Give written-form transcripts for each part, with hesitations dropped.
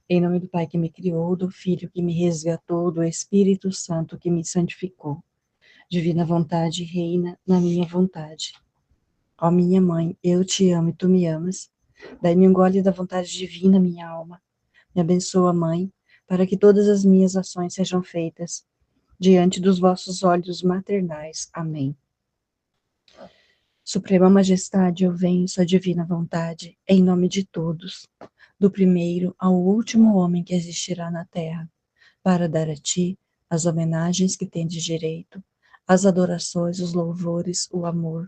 Em nome do Pai que me criou, do Filho que me resgatou, do Espírito Santo que me santificou. Divina vontade, reina na minha vontade. Ó minha mãe, eu te amo e tu me amas. Dai-me um gole da vontade divina, minha alma. Me abençoa, Mãe, para que todas as minhas ações sejam feitas diante dos vossos olhos maternais. Amém. Suprema Majestade, eu venho, sua divina vontade, em nome de todos, do primeiro ao último homem que existirá na terra, para dar a ti as homenagens que tendes direito, as adorações, os louvores, o amor,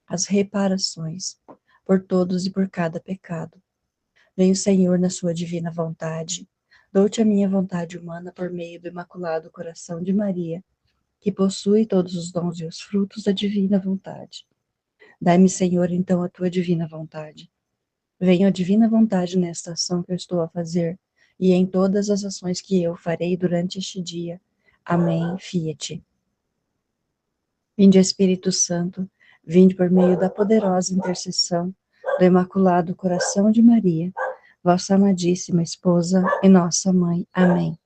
as reparações, por todos e por cada pecado. Venho, Senhor, na sua divina vontade, dou-te a minha vontade humana por meio do Imaculado Coração de Maria, que possui todos os dons e os frutos da divina vontade. Dai-me, Senhor, então a tua divina vontade. Venha a divina vontade nesta ação que eu estou a fazer e em todas as ações que eu farei durante este dia. Amém. Fiat. Vinde, Espírito Santo, vinde por meio da poderosa intercessão do Imaculado Coração de Maria, vossa amadíssima esposa e nossa mãe. Amém.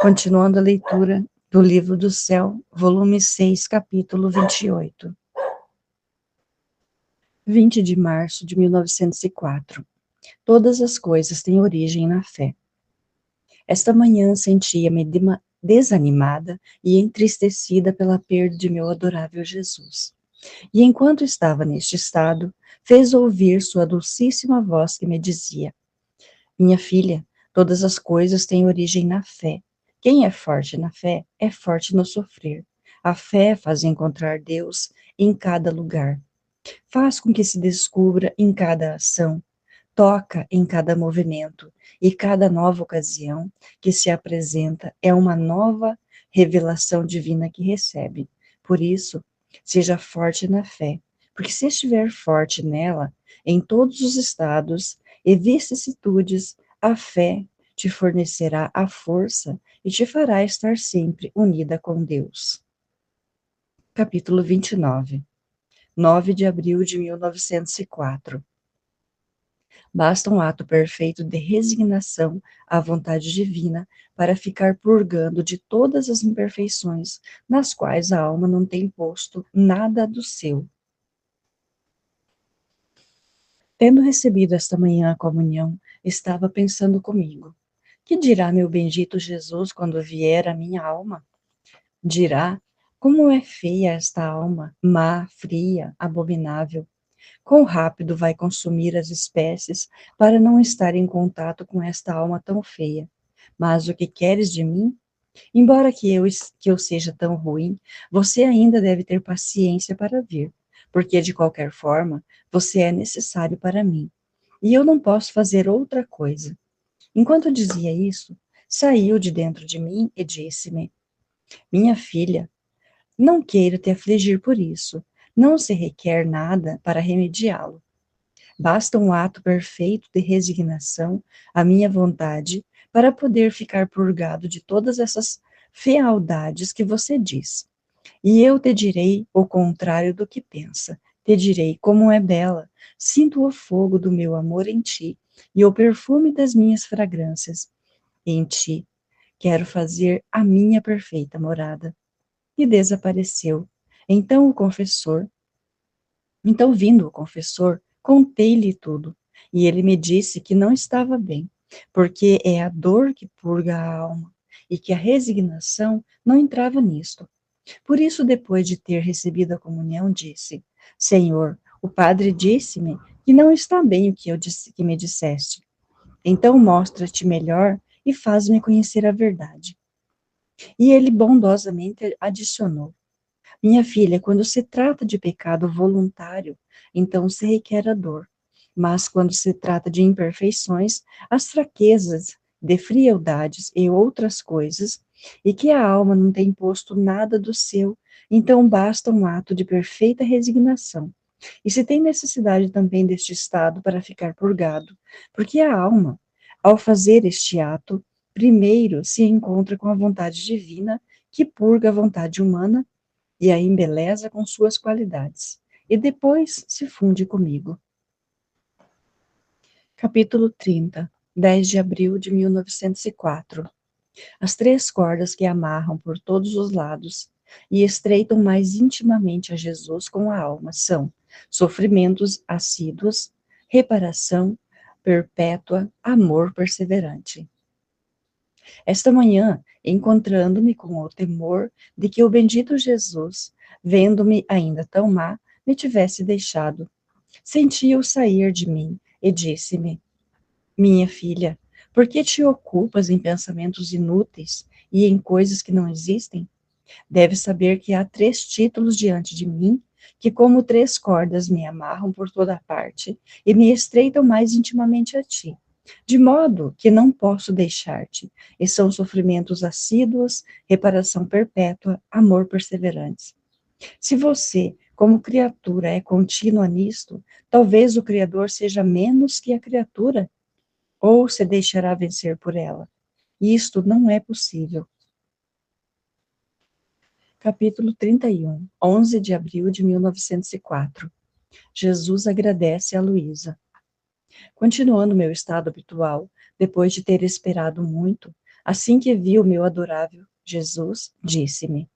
Continuando a leitura do Livro do Céu, volume 6, capítulo 28. 20 de março de 1904. Todas as coisas têm origem na fé. Esta manhã sentia-me desanimada e entristecida pela perda de meu adorável Jesus. E enquanto estava neste estado, fez ouvir sua dulcíssima voz que me dizia: Minha filha, todas as coisas têm origem na fé. Quem é forte na fé é forte no sofrer. A fé faz encontrar Deus em cada lugar. Faz com que se descubra em cada ação, toca em cada movimento, e cada nova ocasião que se apresenta é uma nova revelação divina que recebe. Por isso, seja forte na fé, porque se estiver forte nela, em todos os estados e vicissitudes, a fé te fornecerá a força e te fará estar sempre unida com Deus. Capítulo 29. 9 de abril de 1904. Basta um ato perfeito de resignação à vontade divina para ficar purgando de todas as imperfeições nas quais a alma não tem posto nada do seu. Tendo recebido esta manhã a comunhão, estava pensando comigo: que dirá meu bendito Jesus quando vier a minha alma? Dirá: como é feia esta alma, má, fria, abominável. Quão rápido vai consumir as espécies para não estar em contato com esta alma tão feia. Mas o que queres de mim? Embora que eu seja tão ruim, você ainda deve ter paciência para vir, porque de qualquer forma você é necessário para mim, e eu não posso fazer outra coisa. Enquanto dizia isso, saiu de dentro de mim e disse-me: Minha filha, não queira te afligir por isso. Não se requer nada para remediá-lo. Basta um ato perfeito de resignação à minha vontade para poder ficar purgado de todas essas fealdades que você diz. E eu te direi o contrário do que pensa. Te direi como é bela, sinto o fogo do meu amor em ti e o perfume das minhas fragrâncias. Em ti quero fazer a minha perfeita morada. E desapareceu. Então o confessor Então, vindo o confessor, contei-lhe tudo, e ele me disse que não estava bem, porque é a dor que purga a alma, e que a resignação não entrava nisto. Por isso, depois de ter recebido a comunhão, disse: Senhor, o padre disse-me que não está bem o que eu disse, que me disseste. Então mostra-te melhor e faz-me conhecer a verdade. E ele bondosamente adicionou: Minha filha, quando se trata de pecado voluntário, então se requer a dor. Mas quando se trata de imperfeições, as fraquezas, de frialdades e outras coisas, e que a alma não tem posto nada do seu, então basta um ato de perfeita resignação. E se tem necessidade também deste estado para ficar purgado, porque a alma, ao fazer este ato, primeiro se encontra com a vontade divina, que purga a vontade humana e a embeleza com suas qualidades, e depois se funde comigo. Capítulo 30. 10 de abril de 1904. As três cordas que amarram por todos os lados e estreitam mais intimamente a Jesus com a alma são sofrimentos assíduos, reparação perpétua, amor perseverante. Esta manhã, encontrando-me com o temor de que o bendito Jesus, vendo-me ainda tão má, me tivesse deixado, senti-o sair de mim e disse-me: minha filha, por que te ocupas em pensamentos inúteis e em coisas que não existem? Deves saber que há três títulos diante de mim, que como três cordas me amarram por toda a parte e me estreitam mais intimamente a ti, de modo que não posso deixar-te, e são sofrimentos assíduos, reparação perpétua, amor perseverante. Se você, como criatura, é contínua nisto, talvez o Criador seja menos que a criatura, ou se deixará vencer por ela. Isto não é possível. Capítulo 31, 11 de abril de 1904. Jesus agradece a Luísa. Continuando meu estado habitual, depois de ter esperado muito, assim que vi o meu adorável Jesus, disse-me: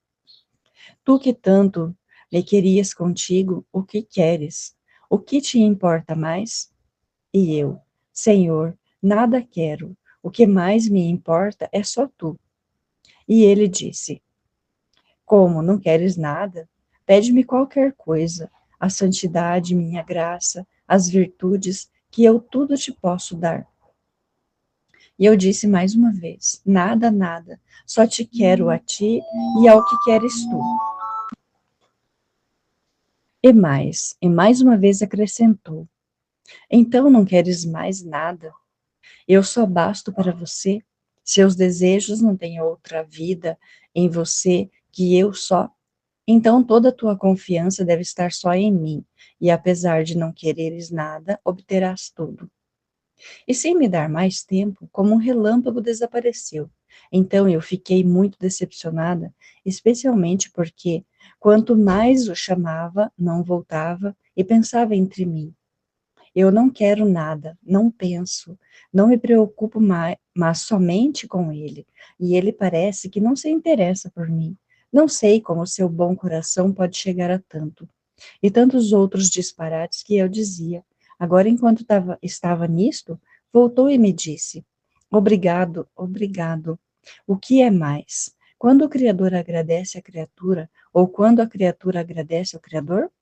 tu que tanto me querias contigo, o que queres? O que te importa mais? E eu: Senhor, nada quero, o que mais me importa é só tu. E ele disse: como não queres nada, pede-me qualquer coisa, a santidade, minha graça, as virtudes, que eu tudo te posso dar. E eu disse mais uma vez: nada, nada, só te quero a ti e ao que queres tu. E mais uma vez acrescentou: então não queres mais nada? Eu só basto para você? Seus desejos não têm outra vida em você que eu só? Então toda a tua confiança deve estar só em mim, e apesar de não quereres nada, obterás tudo. E sem me dar mais tempo, como um relâmpago desapareceu. Então eu fiquei muito decepcionada, especialmente porque, quanto mais o chamava, não voltava e pensava entre mim: eu não quero nada, não penso, não me preocupo mais, mas somente com ele, e ele parece que não se interessa por mim. Não sei como seu bom coração pode chegar a tanto. E tantos outros disparates que eu dizia. Agora, enquanto estava nisto, voltou e me disse: obrigado, obrigado. O que é mais? Quando o Criador agradece à criatura, ou quando a criatura agradece ao Criador?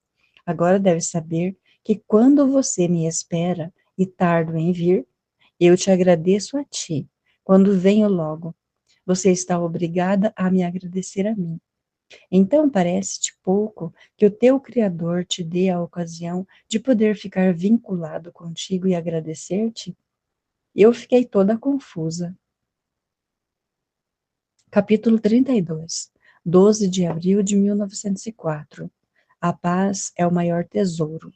Agora deve saber que quando você me espera e tardo em vir, eu te agradeço a ti. Quando venho logo, você está obrigada a me agradecer a mim. Então parece-te pouco que o teu Criador te dê a ocasião de poder ficar vinculado contigo e agradecer-te? Eu fiquei toda confusa. Capítulo 32, 12 de abril de 1904. A paz é o maior tesouro.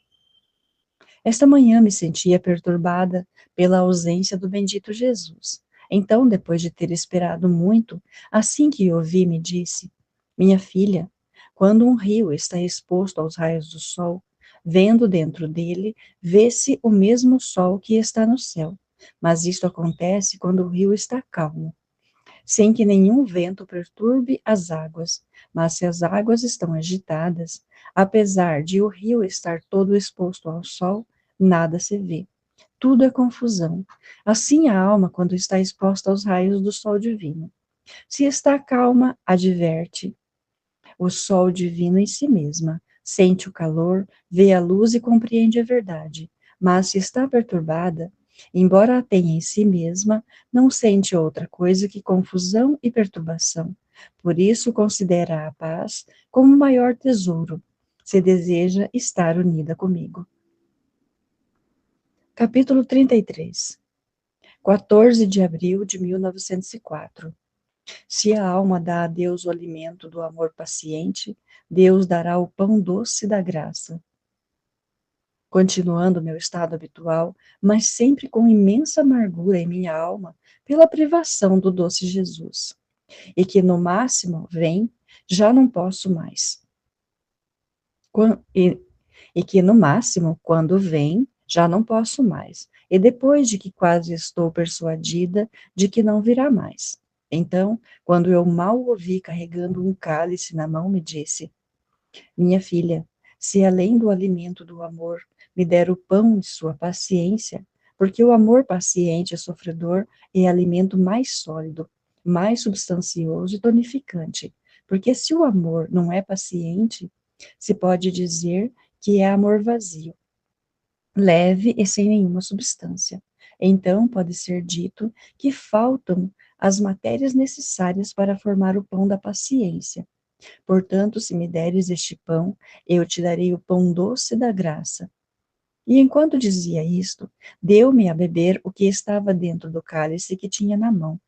Esta manhã me sentia perturbada pela ausência do bendito Jesus. Então, depois de ter esperado muito, assim que o vi, me disse: minha filha, quando um rio está exposto aos raios do sol, vendo dentro dele, vê-se o mesmo sol que está no céu. Mas isto acontece quando o rio está calmo, sem que nenhum vento perturbe as águas. Mas se as águas estão agitadas, apesar de o rio estar todo exposto ao sol, nada se vê. Tudo é confusão. Assim a alma quando está exposta aos raios do sol divino. Se está calma, adverte o sol divino em si mesma, sente o calor, vê a luz e compreende a verdade. Mas se está perturbada, embora a tenha em si mesma, não sente outra coisa que confusão e perturbação. Por isso considera a paz como o maior tesouro, se deseja estar unida comigo. Capítulo 33, 14 de abril de 1904. Se a alma dá a Deus o alimento do amor paciente, Deus dará o pão doce da graça. Continuando meu estado habitual, mas sempre com imensa amargura em minha alma, pela privação do doce Jesus, e que no máximo vem, já não posso mais. E que no máximo, quando vem, já não posso mais, e depois de que quase estou persuadida de que não virá mais. Então, quando eu mal o ouvi carregando um cálice na mão, me disse: Minha filha, se além do alimento do amor me der o pão de sua paciência, porque o amor paciente e sofredor é alimento mais sólido, mais substancioso e tonificante. Porque se o amor não é paciente, se pode dizer que é amor vazio, leve e sem nenhuma substância. Então pode ser dito que faltam as matérias necessárias para formar o pão da paciência. Portanto, se me deres este pão, eu te darei o pão doce da graça. E enquanto dizia isto, deu-me a beber o que estava dentro do cálice que tinha na mão,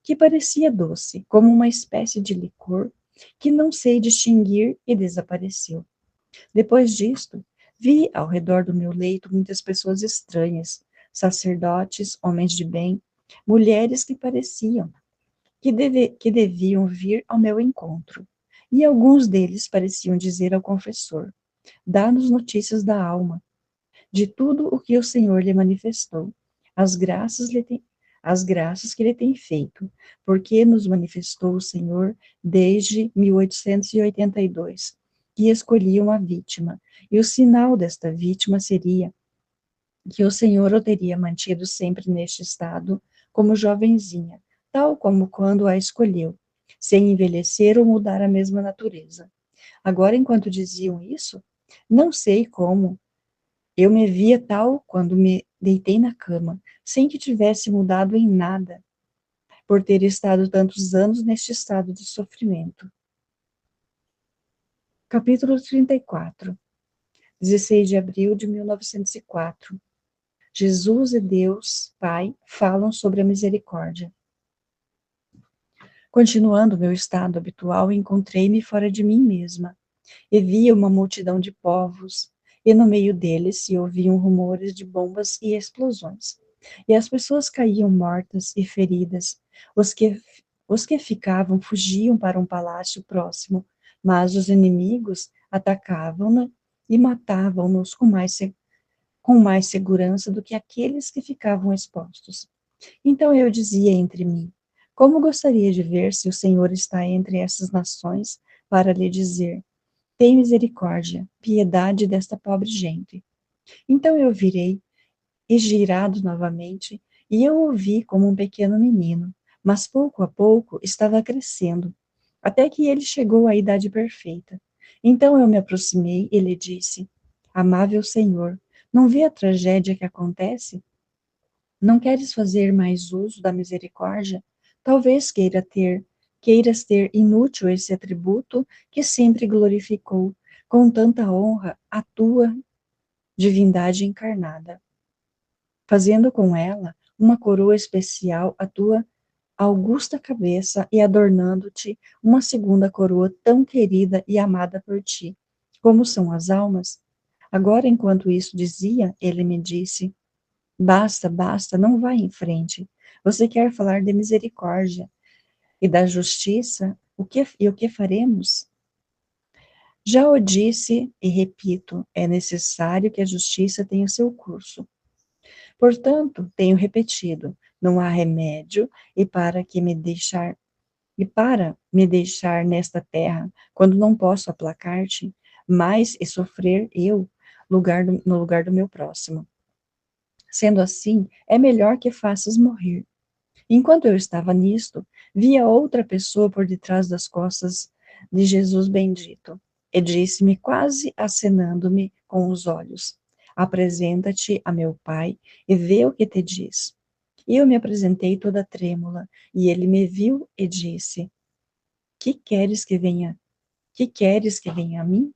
que parecia doce, como uma espécie de licor, que não sei distinguir, e desapareceu. Depois disto, vi ao redor do meu leito muitas pessoas estranhas, sacerdotes, homens de bem, mulheres que pareciam que deviam vir ao meu encontro. E alguns deles pareciam dizer ao confessor: Dá-nos notícias da alma, de tudo o que o Senhor lhe manifestou, as graças, as graças que ele tem feito, porque nos manifestou o Senhor desde 1882, que escolhia uma vítima, e o sinal desta vítima seria que o Senhor o teria mantido sempre neste estado, como jovenzinha, tal como quando a escolheu, sem envelhecer ou mudar a mesma natureza. Agora, enquanto diziam isso, não sei como, eu me via tal quando me deitei na cama, sem que tivesse mudado em nada, por ter estado tantos anos neste estado de sofrimento. Capítulo 34, 16 de abril de 1904. Jesus e Deus, Pai, falam sobre a misericórdia. Continuando meu estado habitual, encontrei-me fora de mim mesma, e via uma multidão de povos, e no meio deles se ouviam rumores de bombas e explosões. E as pessoas caíam mortas e feridas. Os que, os que ficavam fugiam para um palácio próximo, mas os inimigos atacavam-na e matavam-nos com mais segurança do que aqueles que ficavam expostos. Então eu dizia entre mim: Como gostaria de ver se o Senhor está entre essas nações para lhe dizer: Tem misericórdia, piedade desta pobre gente. Então eu virei, e girado novamente, e eu o vi como um pequeno menino, mas pouco a pouco estava crescendo, até que ele chegou à idade perfeita. Então eu me aproximei e lhe disse: Amável Senhor, não vê a tragédia que acontece? Não queres fazer mais uso da misericórdia? Talvez queiras ter inútil esse atributo que sempre glorificou com tanta honra a tua divindade encarnada, fazendo com ela uma coroa especial à tua augusta cabeça e adornando-te uma segunda coroa tão querida e amada por ti, como são as almas. Agora, enquanto isso dizia, ele me disse: Basta, basta, não vá em frente. Você quer falar de misericórdia e da justiça? O que faremos? Já o disse e repito, é necessário que a justiça tenha seu curso. Portanto, tenho repetido, não há remédio e para me deixar nesta terra, quando não posso aplacar-te, mais e sofrer eu no lugar do meu próximo. Sendo assim, é melhor que faças morrer. Enquanto eu estava nisto, via outra pessoa por detrás das costas de Jesus bendito, e disse-me, quase acenando-me com os olhos: Apresenta-te a meu pai e vê o que te diz. E eu me apresentei toda trêmula, e ele me viu e disse: Que queres que venha? Que queres que venha a mim?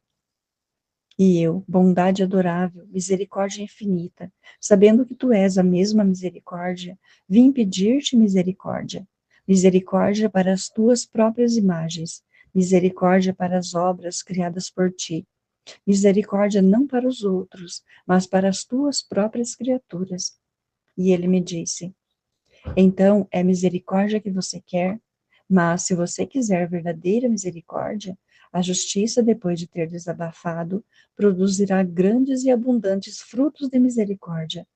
E eu, bondade adorável, misericórdia infinita, sabendo que tu és a mesma misericórdia, vim pedir-te misericórdia. Misericórdia para as tuas próprias imagens, misericórdia para as obras criadas por ti. Misericórdia não para os outros, mas para as tuas próprias criaturas. E ele me disse: Então é misericórdia que você quer? Mas se você quiser verdadeira misericórdia, a justiça, depois de ter desabafado, produzirá grandes e abundantes frutos de misericórdia.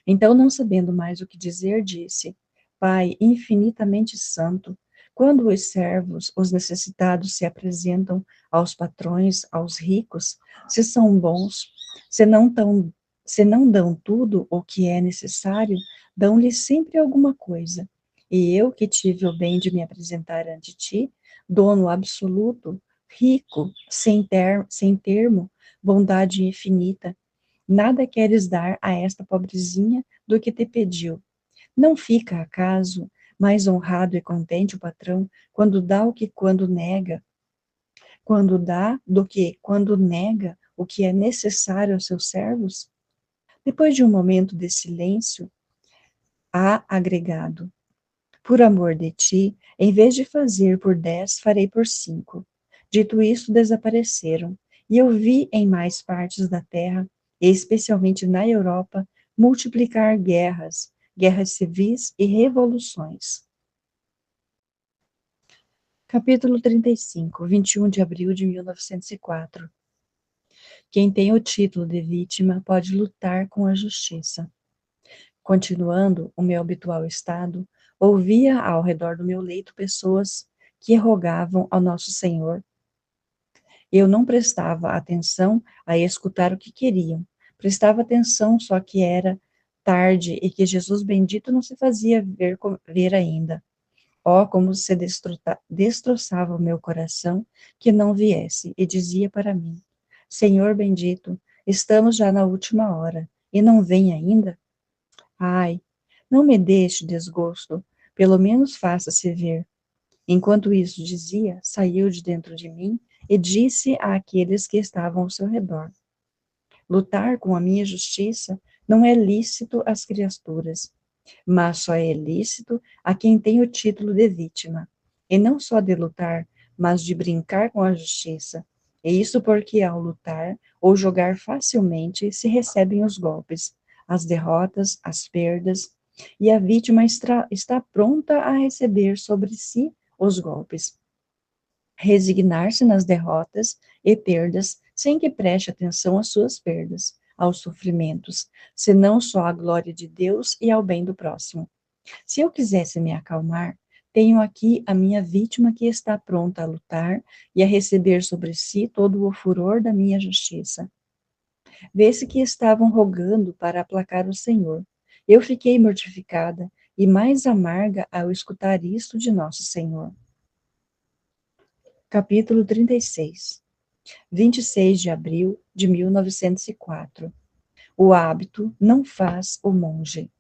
Então, não sabendo mais o que dizer, disse: Pai infinitamente santo, quando os servos, os necessitados, se apresentam aos patrões, aos ricos, se são bons, se não tão, se não dão tudo o que é necessário, dão-lhes sempre alguma coisa. E eu, que tive o bem de me apresentar ante ti, dono absoluto, rico, sem termo, bondade infinita, nada queres dar a esta pobrezinha do que te pediu. Não fica, acaso, mais honrado e contente o patrão quando dá o que quando nega, quando dá do que quando nega o que é necessário aos seus servos? Depois de um momento de silêncio, há agregado: Por amor de ti, em vez de fazer por 10, farei por 5. Dito isso, desapareceram, e eu vi em mais partes da terra, e especialmente na Europa, multiplicar guerras, guerras civis e revoluções. Capítulo 35, 21 de abril de 1904. Quem tem o título de vítima pode lutar com a justiça. Continuando o meu habitual estado, ouvia ao redor do meu leito pessoas que rogavam ao nosso Senhor. Eu não prestava atenção a escutar o que queriam. Prestava atenção, só que era tarde e que Jesus bendito não se fazia ver ainda. Oh, como se destroçava o meu coração que não viesse, e dizia para mim: Senhor bendito, estamos já na última hora, e não vem ainda? Ai, não me deixe desgosto, pelo menos faça-se ver. Enquanto isso dizia, saiu de dentro de mim e disse àqueles que estavam ao seu redor: Lutar com a minha justiça não é lícito às criaturas, mas só é lícito a quem tem o título de vítima. E não só de lutar, mas de brincar com a justiça. E isso porque ao lutar ou jogar facilmente se recebem os golpes, as derrotas, as perdas, e a vítima está pronta a receber sobre si os golpes. Resignar-se nas derrotas e perdas sem que preste atenção às suas perdas, aos sofrimentos, senão só à glória de Deus e ao bem do próximo. Se eu quisesse me acalmar, tenho aqui a minha vítima que está pronta a lutar e a receber sobre si todo o furor da minha justiça. Vê-se que estavam rogando para aplacar o Senhor. Eu fiquei mortificada e mais amarga ao escutar isto de nosso Senhor. Capítulo 36, 26 de abril de 1904. O hábito não faz o monge.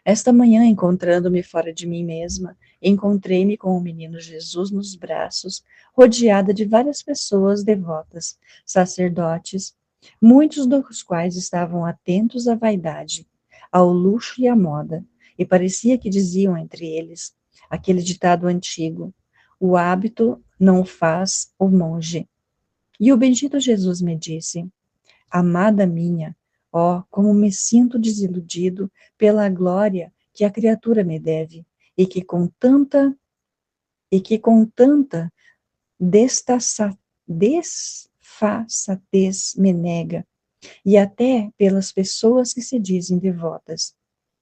Esta manhã, encontrando-me fora de mim mesma, encontrei-me com o menino Jesus nos braços, rodeada de várias pessoas devotas, sacerdotes, muitos dos quais estavam atentos à vaidade, ao luxo e à moda, e parecia que diziam entre eles aquele ditado antigo: o hábito não faz o monge. E o bendito Jesus me disse: Amada minha, ó, como me sinto desiludido pela glória que a criatura me deve, e que com tanta desfaçatez me nega, e até pelas pessoas que se dizem devotas.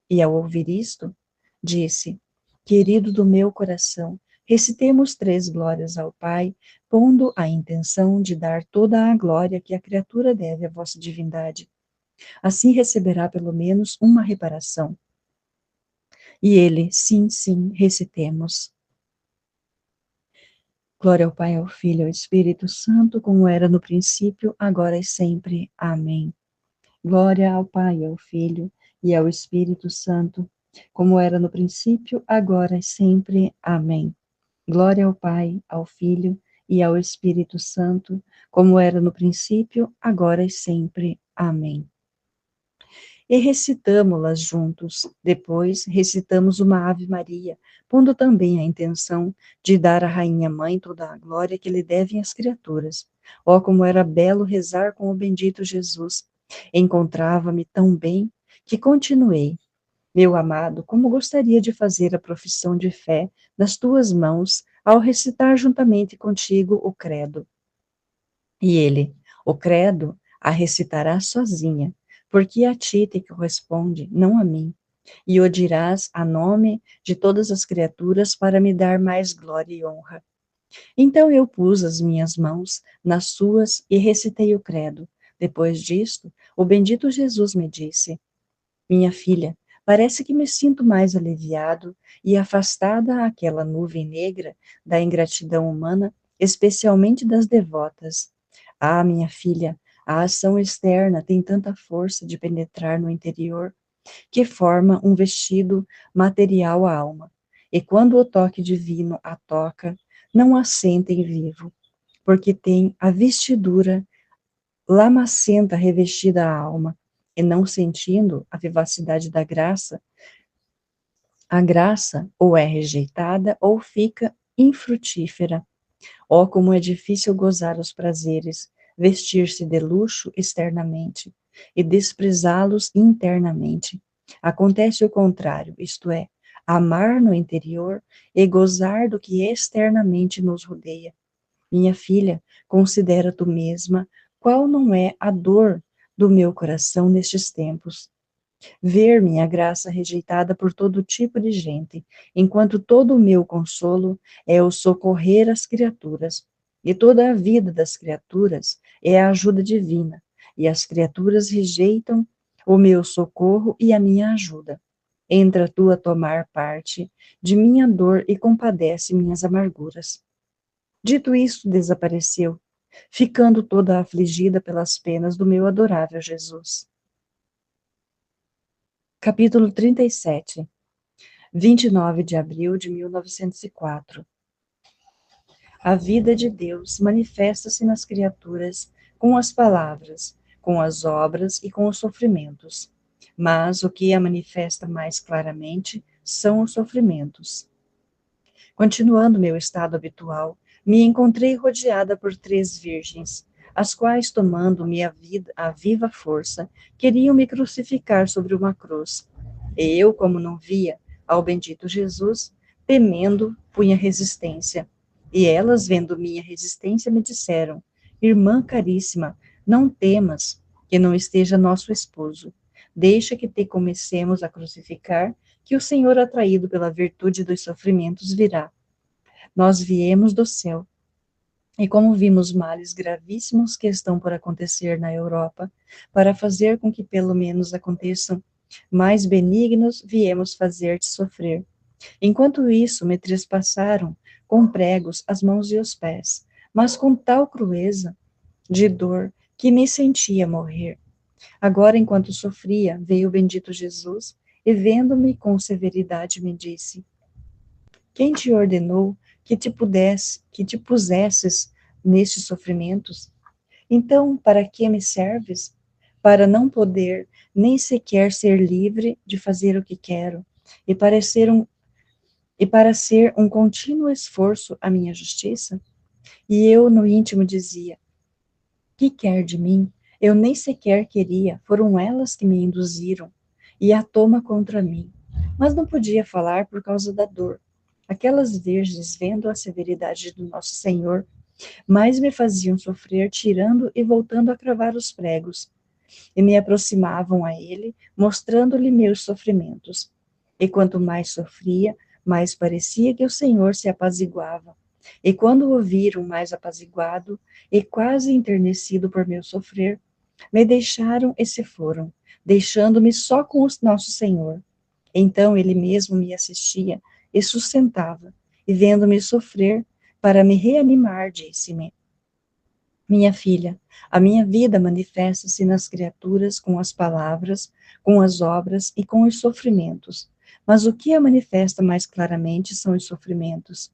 E ao ouvir isto, disse: Querido do meu coração, recitemos 3 glórias ao Pai, pondo a intenção de dar toda a glória que a criatura deve à vossa divindade. Assim receberá pelo menos uma reparação. E ele: sim, sim, recitemos. Glória ao Pai, ao Filho e ao Espírito Santo, como era no princípio, agora e sempre. Amém. Glória ao Pai, ao Filho e ao Espírito Santo, como era no princípio, agora e sempre. Amém. Glória ao Pai, ao Filho e ao Espírito Santo, como era no princípio, agora e sempre. Amém. E recitamo-las juntos. Depois, recitamos uma Ave Maria, pondo também a intenção de dar à Rainha Mãe toda a glória que lhe devem as criaturas. Oh, como era belo rezar com o bendito Jesus! Encontrava-me tão bem que continuei. Meu amado, como gostaria de fazer a profissão de fé nas tuas mãos ao recitar juntamente contigo o credo. E ele: o credo a recitará sozinha, porque a ti te corresponde, não a mim, e o dirás a nome de todas as criaturas para me dar mais glória e honra. Então eu pus as minhas mãos nas suas e recitei o credo. Depois disto, o bendito Jesus me disse: minha filha, parece que me sinto mais aliviado e afastada aquela nuvem negra da ingratidão humana, especialmente das devotas. Ah, minha filha, a ação externa tem tanta força de penetrar no interior que forma um vestido material à alma. E quando o toque divino a toca, não a sentem vivo, porque tem a vestidura lamacenta revestida a alma, e não sentindo a vivacidade da graça, a graça ou é rejeitada ou fica infrutífera. Oh, como é difícil gozar os prazeres, vestir-se de luxo externamente e desprezá-los internamente. Acontece o contrário, isto é, amar no interior e gozar do que externamente nos rodeia. Minha filha, considera tu mesma qual não é a dor do meu coração nestes tempos. Ver minha graça rejeitada por todo tipo de gente, enquanto todo o meu consolo é o socorrer as criaturas, e toda a vida das criaturas é a ajuda divina, e as criaturas rejeitam o meu socorro e a minha ajuda. Entra tu a tomar parte de minha dor e compadece minhas amarguras. Dito isso, desapareceu, ficando toda afligida pelas penas do meu adorável Jesus. Capítulo 37, 29 de abril de 1904. A vida de Deus manifesta-se nas criaturas com as palavras, com as obras e com os sofrimentos. Mas o que a manifesta mais claramente são os sofrimentos. Continuando meu estado habitual, me encontrei rodeada por 3 virgens, as quais, tomando-me a viva força, queriam me crucificar sobre uma cruz. E eu, como não via ao bendito Jesus, temendo, punha resistência. E elas, vendo minha resistência, me disseram: Irmã caríssima, não temas que não esteja nosso esposo. Deixa que te comecemos a crucificar, que o Senhor, atraído pela virtude dos sofrimentos, virá. Nós viemos do céu, e como vimos males gravíssimos que estão por acontecer na Europa, para fazer com que pelo menos aconteçam mais benignos, viemos fazer-te sofrer. Enquanto isso, me trespassaram com pregos as mãos e os pés, mas com tal crueza de dor que me sentia morrer. Agora, enquanto sofria, veio o bendito Jesus e, vendo-me com severidade, me disse: quem te ordenou que te pusesses nestes sofrimentos? Então, para que me serves? Para não poder nem sequer ser livre de fazer o que quero, e para ser um contínuo esforço a minha justiça? E eu no íntimo dizia: que quer de mim? Eu nem sequer queria, foram elas que me induziram, e a toma contra mim. Mas não podia falar por causa da dor. Aquelas virgens, vendo a severidade do nosso Senhor, mais me faziam sofrer, tirando e voltando a cravar os pregos, e me aproximavam a ele, mostrando-lhe meus sofrimentos. E quanto mais sofria, mais parecia que o Senhor se apaziguava. E quando o viram mais apaziguado e quase enternecido por meu sofrer, me deixaram e se foram, deixando-me só com o nosso Senhor. Então ele mesmo me assistia e sustentava, e vendo-me sofrer, para me reanimar, disse-me: minha filha, a minha vida manifesta-se nas criaturas com as palavras, com as obras e com os sofrimentos. Mas o que a manifesta mais claramente são os sofrimentos.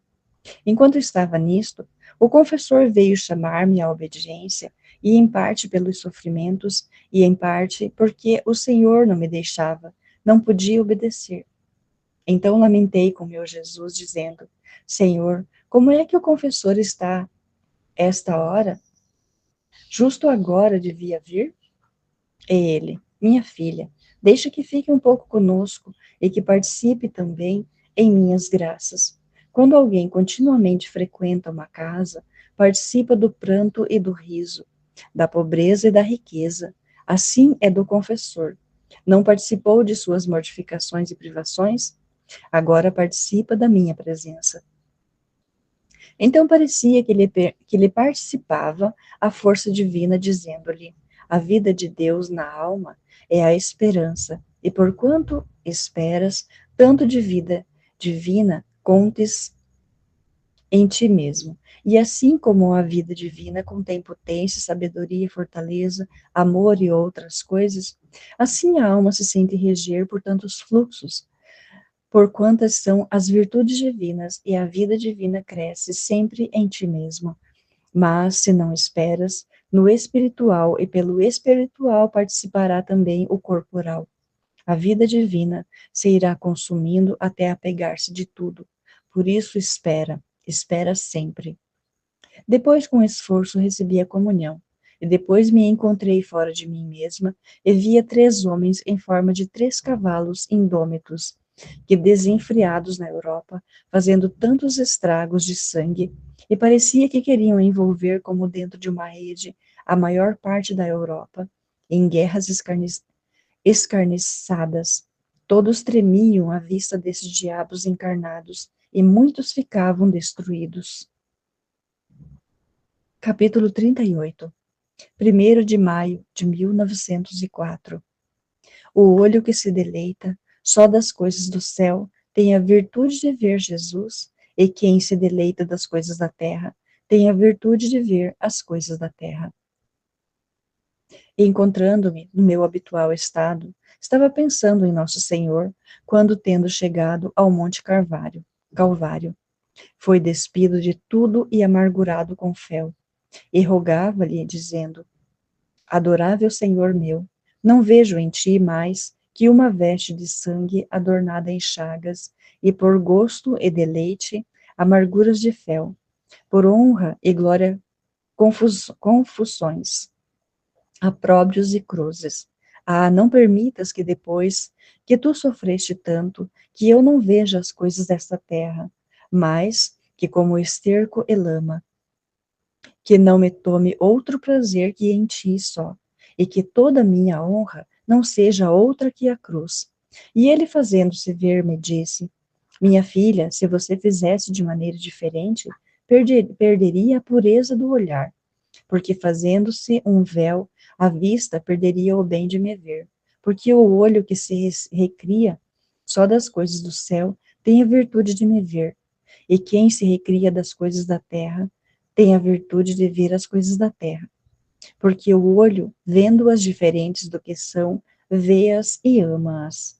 Enquanto estava nisto, o confessor veio chamar-me à obediência, e em parte pelos sofrimentos, e em parte porque o Senhor não me deixava, não podia obedecer. Então lamentei com meu Jesus, dizendo: Senhor, como é que o confessor está esta hora? Justo agora devia vir? E ele: minha filha, deixa que fique um pouco conosco e que participe também em minhas graças. Quando alguém continuamente frequenta uma casa, participa do pranto e do riso, da pobreza e da riqueza, Assim é do confessor. Não participou de suas mortificações e privações? Agora participa da minha presença. Então parecia que lhe participava a força divina, dizendo-lhe: a vida de Deus na alma é a esperança, e porquanto esperas, tanto de vida divina contes em ti mesmo. E assim como a vida divina contém potência, sabedoria, fortaleza, amor e outras coisas, assim a alma se sente reger por tantos fluxos, por quantas são as virtudes divinas, e a vida divina cresce sempre em ti mesmo. Mas, se não esperas, no espiritual e pelo espiritual participará também o corporal. A vida divina se irá consumindo até apegar-se de tudo. Por isso espera, espera sempre. Depois, com esforço, recebi a comunhão. E depois me encontrei fora de mim mesma e via 3 homens em forma de 3 cavalos indômitos, que desenfreados na Europa, fazendo tantos estragos de sangue, e parecia que queriam envolver como dentro de uma rede a maior parte da Europa, em guerras escarniçadas. Todos tremiam à vista desses diabos encarnados, e muitos ficavam destruídos. Capítulo 38. 1º de maio de 1904. O olho que se deleita só das coisas do céu tem a virtude de ver Jesus, e quem se deleita das coisas da terra tem a virtude de ver as coisas da terra. Encontrando-me no meu habitual estado, estava pensando em Nosso Senhor, quando, tendo chegado ao Monte Calvário, foi despido de tudo e amargurado com fel, e rogava-lhe, dizendo: adorável Senhor meu, não vejo em ti mais que uma veste de sangue adornada em chagas, e por gosto e deleite, amarguras de fel, por honra e glória, confusões, opróbrios e cruzes. Ah, não permitas que depois que tu sofreste tanto, que eu não veja as coisas desta terra, mas que como esterco e lama, que não me tome outro prazer que em ti só, e que toda minha honra não seja outra que a cruz. E ele, fazendo-se ver, me disse: minha filha, se você fizesse de maneira diferente, perderia a pureza do olhar, porque fazendo-se um véu, a vista perderia o bem de me ver, porque o olho que se recria só das coisas do céu tem a virtude de me ver, e quem se recria das coisas da terra tem a virtude de ver as coisas da terra, porque o olho, vendo-as diferentes do que são, vê-as e ama-as.